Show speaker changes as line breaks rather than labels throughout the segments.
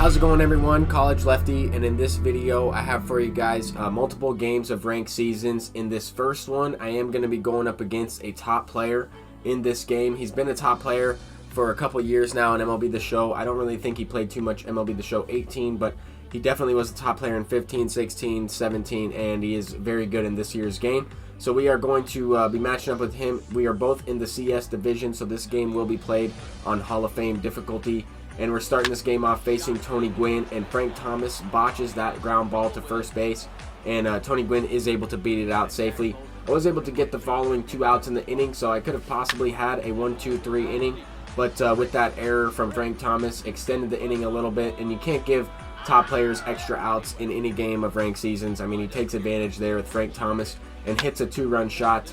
How's it going, everyone? College Lefty, and in this video I have for you guys multiple games of ranked seasons. In this first one, I am going to be going up against a top player in this game. He's been a top player for a couple years now in MLB The Show. I don't really think he played too much MLB The Show 18, but he definitely was a top player in 15, 16, 17, and he is very good in this year's game. So we are going to be matching up with him. We are both in the CS division, so this game will be played on Hall of Fame difficulty. And we're starting this game off facing Tony Gwynn, and Frank Thomas botches that ground ball to first base, and Tony Gwynn is able to beat it out safely. I was able to get the following 2 outs in the inning, so I could have possibly had a 1-2-3 inning, but with that error from Frank Thomas, extended the inning a little bit, and you can't give top players extra outs in any game of ranked seasons. I mean, he takes advantage there with Frank Thomas and hits a 2-run shot.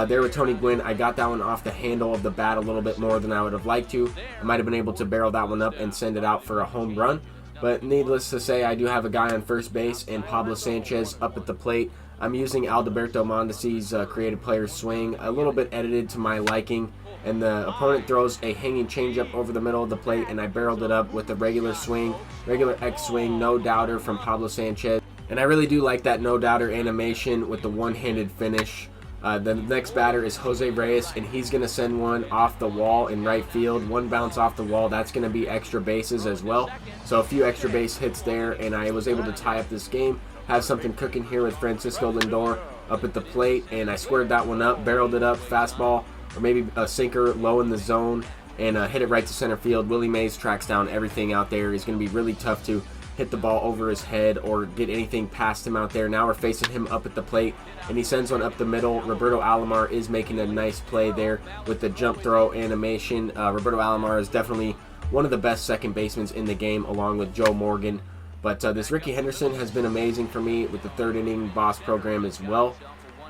There with Tony Gwynn, I got that one off the handle of the bat a little bit more than I would have liked to. I might have been able to barrel that one up and send it out for a home run. But needless to say, I do have a guy on first base and Pablo Sanchez up at the plate. I'm using Alberto Mondesi's creative player's swing, a little bit edited to my liking. And the opponent throws a hanging changeup over the middle of the plate, and I barreled it up with a regular swing, regular X swing, no doubter from Pablo Sanchez. And I really do like that no doubter animation with the one-handed finish. The next batter is Jose Reyes, and he's going to send one off the wall in right field. One bounce off the wall, that's going to be extra bases as well. So a few extra base hits there, and I was able to tie up this game. Have something cooking here with Francisco Lindor up at the plate, and I squared that one up, barreled it up, fastball, or maybe a sinker low in the zone, and hit it right to center field. Willie Mays tracks down everything out there. He's going to be really tough to hit the ball over his head or get anything past him out there. Now we're facing him up at the plate, and he sends one up the middle. Roberto Alomar is making a nice play there with the jump throw animation. Roberto Alomar is definitely one of the best second basemen in the game, along with Joe Morgan. But this Ricky Henderson has been amazing for me with the third inning boss program as well.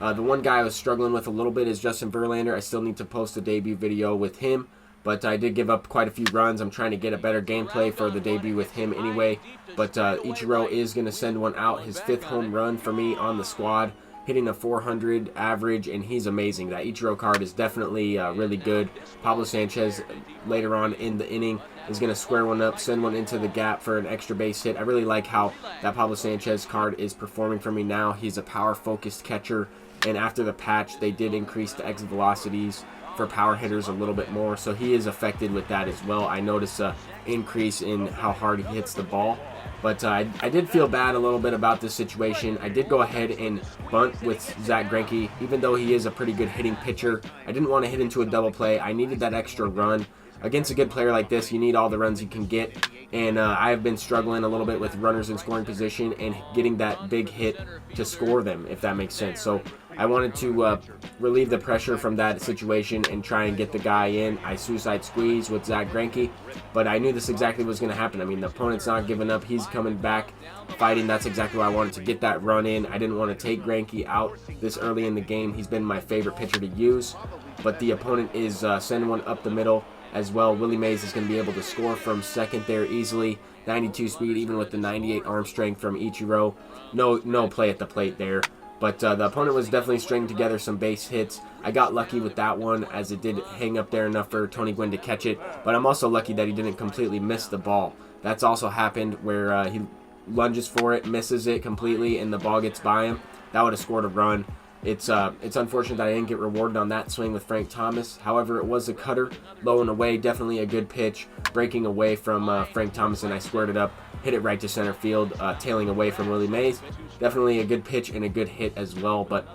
The one guy I was struggling with a little bit is Justin Verlander. I still need to post a debut video with him, but I did give up quite a few runs. I'm trying to get a better gameplay for the debut with him anyway. But Ichiro is going to send one out, his 5th home run for me on the squad, hitting a 400 average, and he's amazing. That Ichiro card is definitely really good. Pablo Sanchez later on in the inning is going to square one up, send one into the gap for an extra base hit. I really like how that Pablo Sanchez card is performing for me now. He's a power-focused catcher, and after the patch, they did increase the exit velocities for power hitters a little bit more, so he is affected with that as well. I noticed an increase in how hard he hits the ball, but I did feel bad a little bit about this situation. I did go ahead and bunt with Zack Greinke, even though he is a pretty good hitting pitcher. I didn't want to hit into a double play. I needed that extra run. Against a good player like this, you need all the runs you can get, and I have been struggling a little bit with runners in scoring position and getting that big hit to score them, if that makes sense. So I wanted to relieve the pressure from that situation and try and get the guy in. I suicide squeeze with Zack Greinke, but I knew this exactly was going to happen. I mean, the opponent's not giving up. He's coming back, fighting. That's exactly why I wanted to get that run in. I didn't want to take Greinke out this early in the game. He's been my favorite pitcher to use, but the opponent is sending one up the middle as well. Willie Mays is going to be able to score from second there easily. 92 speed, even with the 98 arm strength from Ichiro. No play at the plate there. But the opponent was definitely stringing together some base hits. I got lucky with that one, as it did hang up there enough for Tony Gwynn to catch it. But I'm also lucky that he didn't completely miss the ball. That's also happened where he lunges for it, misses it completely, and the ball gets by him. That would have scored a run. It's unfortunate that I didn't get rewarded on that swing with Frank Thomas. However, it was a cutter, low and away, definitely a good pitch, breaking away from Frank Thomas, and I squared it up, hit it right to center field, tailing away from Willie Mays. Definitely a good pitch and a good hit as well, but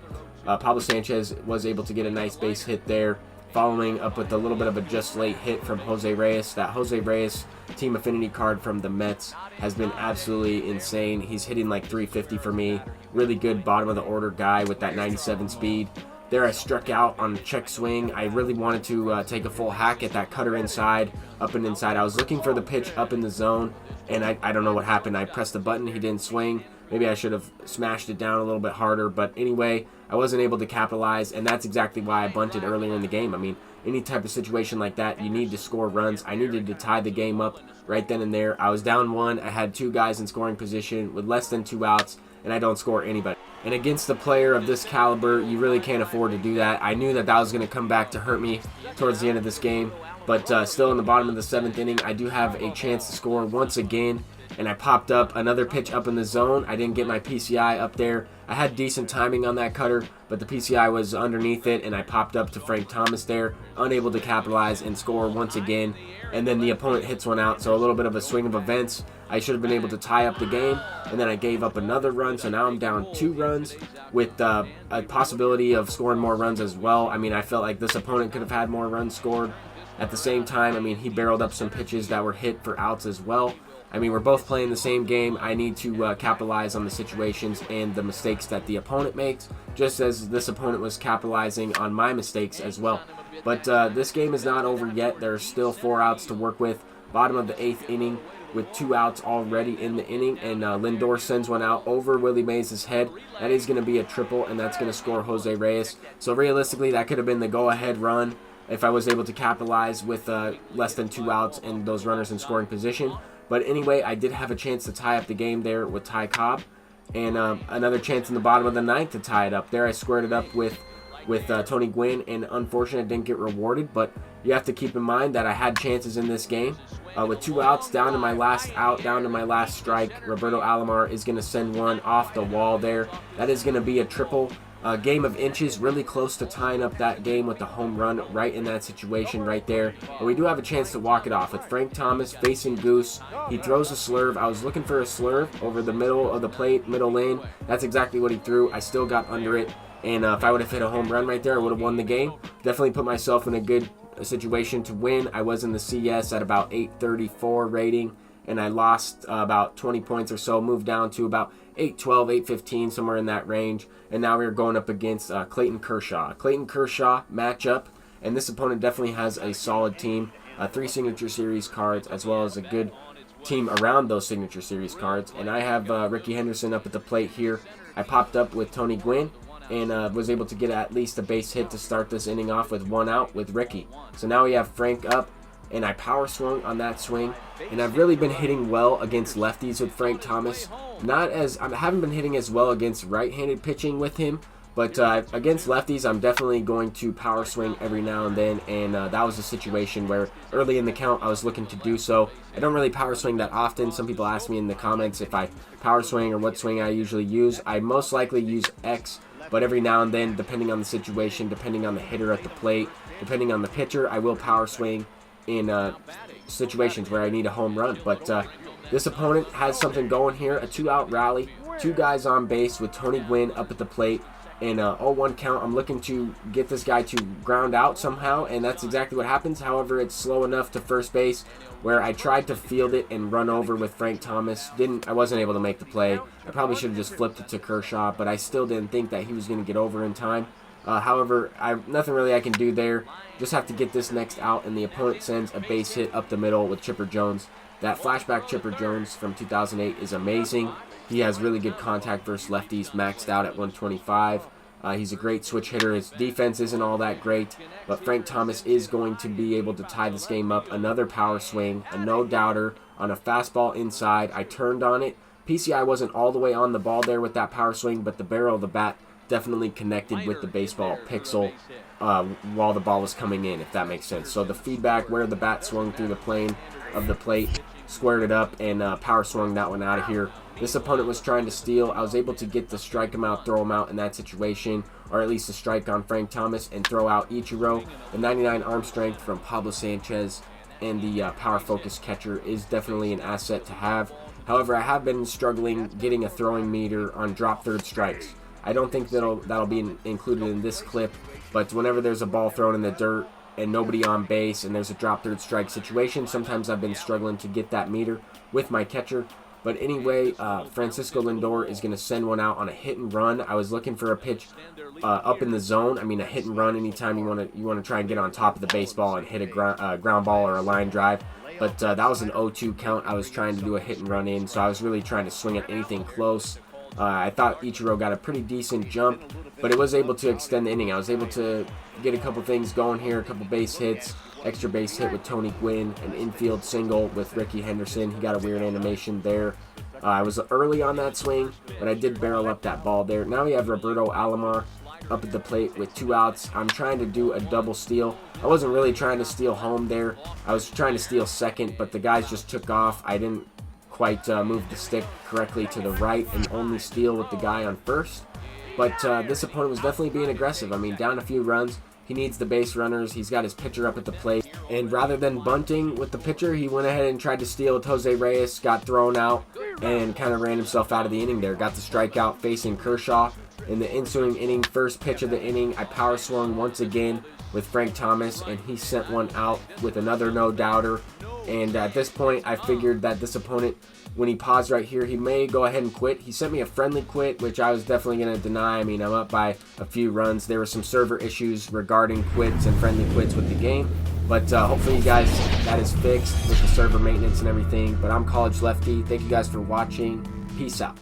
Pablo Sanchez was able to get a nice base hit there, following up with a little bit of a just late hit from Jose Reyes. That Jose Reyes team affinity card from the Mets has been absolutely insane. He's hitting like 350 for me. Really good bottom of the order guy with that 97 speed. There I struck out on check swing. I really wanted to take a full hack at that cutter inside, up and inside. I was looking for the pitch up in the zone, and I don't know what happened. I pressed the button, he didn't swing. Maybe I should have smashed it down a little bit harder, but anyway, I wasn't able to capitalize, and that's exactly why I bunted earlier in the game. I mean, any type of situation like that, you need to score runs. I needed to tie the game up right then and there. I was down 1. I had 2 guys in scoring position with less than 2 outs, and I don't score anybody. And against a player of this caliber, you really can't afford to do that. I knew that that was going to come back to hurt me towards the end of this game. But still in the bottom of the 7th inning, I do have a chance to score once again. and I popped up another pitch up in the zone. I didn't get my PCI up there. I had decent timing on that cutter, but the PCI was underneath it, and I popped up to Frank Thomas there, unable to capitalize and score once again. And then the opponent hits one out, so a little bit of a swing of events. I should have been able to tie up the game, and then I gave up another run, so now I'm down 2 runs with a possibility of scoring more runs as well. I mean, I felt like this opponent could have had more runs scored. At the same time, I mean, he barreled up some pitches that were hit for outs as well. I mean, we're both playing the same game. I need to capitalize on the situations and the mistakes that the opponent makes, just as this opponent was capitalizing on my mistakes as well. But this game is not over yet. There are still 4 outs to work with. Bottom of the 8th inning with 2 outs already in the inning, and Lindor sends one out over Willie Mays' head. That is going to be a triple, and that's going to score Jose Reyes. So realistically, that could have been the go-ahead run if I was able to capitalize with less than 2 outs and those runners in scoring position. But anyway, I did have a chance to tie up the game there with Ty Cobb, and another chance in the bottom of the 9th to tie it up. There I squared it up with Tony Gwynn, and unfortunately didn't get rewarded. But you have to keep in mind that I had chances in this game. With 2 outs, down to my last out, down to my last strike, Roberto Alomar is going to send one off the wall there. That is going to be a triple. Game of inches, really close to tying up that game with the home run right in that situation right there. But we do have a chance to walk it off with Frank Thomas facing Goose. He throws a slurve. I was looking for a slurve over the middle of the plate, middle lane. That's exactly what he threw. I still got under it. And if I would have hit a home run right there, I would have won the game. Definitely put myself in a good situation to win. I was in the CS at about 834 rating, and I lost about 20 points or so, moved down to about 812, 815, somewhere in that range. And now we're going up against Clayton Kershaw. Clayton Kershaw matchup, and this opponent definitely has a solid team. 3 Signature Series cards, as well as a good team around those Signature Series cards. And I have Ricky Henderson up at the plate here. I popped up with Tony Gwynn, and was able to get at least a base hit to start this inning off with 1 out with Ricky. So now we have Frank up, and I power swung on that swing, and I've really been hitting well against lefties with Frank Thomas. I haven't been hitting as well against right-handed pitching with him, but against lefties, I'm definitely going to power swing every now and then, and that was a situation where early in the count I was looking to do so. I don't really power swing that often. Some people ask me in the comments if I power swing or what swing I usually use. I most likely use X, but every now and then, depending on the situation, depending on the hitter at the plate, depending on the pitcher, I will power swing in situations where I need a home run. But this opponent has something going here, a 2-out rally, 2 guys on base with Tony Gwynn up at the plate, and 0-1 count. I'm looking to get this guy to ground out somehow, and that's exactly what happens. However, it's slow enough to first base where I tried to field it and run over with Frank Thomas. I wasn't able to make the play. I probably should have just flipped it to Kershaw, but I still didn't think that he was going to get over in time. However, nothing really I can do there. Just have to get this next out, and the opponent sends a base hit up the middle with Chipper Jones. That flashback Chipper Jones from 2008 is amazing. He has really good contact versus lefties, maxed out at 125. He's a great switch hitter. His defense isn't all that great, but Frank Thomas is going to be able to tie this game up. Another power swing, a no-doubter on a fastball inside. I turned on it. PCI wasn't all the way on the ball there with that power swing, but the barrel of the bat definitely connected with the baseball pixel while the ball was coming in, if that makes sense. So the feedback where the bat swung through the plane of the plate, squared it up, and power swung that one out of here. This opponent was trying to steal. I was able to get the strike him out, throw him out in that situation, or at least a strike on Frank Thomas, and throw out Ichiro. The 99 arm strength from Pablo Sanchez and the power focus catcher is definitely an asset to have. However, I have been struggling getting a throwing meter on drop third strikes. I don't think that'll be included in this clip, but whenever there's a ball thrown in the dirt and nobody on base and there's a drop third strike situation, sometimes I've been struggling to get that meter with my catcher. But anyway, Francisco Lindor is going to send one out on a hit and run. I was looking for a pitch up in the zone. I mean, a hit and run anytime you want to try and get on top of the baseball and hit a ground ball or a line drive. But that was an 0-2 count. I was trying to do a hit and run in, so I was really trying to swing at anything close. I thought Ichiro got a pretty decent jump, but it was able to extend the inning. I was able to get a couple things going here, a couple base hits, extra base hit with Tony Gwynn, an infield single with Ricky Henderson. He got a weird animation there. I was early on that swing, but I did barrel up that ball there. Now we have Roberto Alomar up at the plate with 2 outs. I'm trying to do a double steal. I wasn't really trying to steal home there. I was trying to steal second, but the guys just took off. I didn't quite move the stick correctly to the right and only steal with the guy on first. But this opponent was definitely being aggressive. I mean, down a few runs, he needs the base runners. He's got his pitcher up at the plate. And rather than bunting with the pitcher, he went ahead and tried to steal with Jose Reyes, got thrown out, and kind of ran himself out of the inning there. Got the strikeout facing Kershaw. In the ensuing inning, first pitch of the inning, I power swung once again with Frank Thomas, and he sent one out with another no-doubter. And at this point, I figured that this opponent, when he paused right here, he may go ahead and quit. He sent me a friendly quit, which I was definitely going to deny. I mean, I'm up by a few runs. There were some server issues regarding quits and friendly quits with the game. But hopefully you guys, that is fixed with the server maintenance and everything. But I'm College Lefty. Thank you guys for watching. Peace out.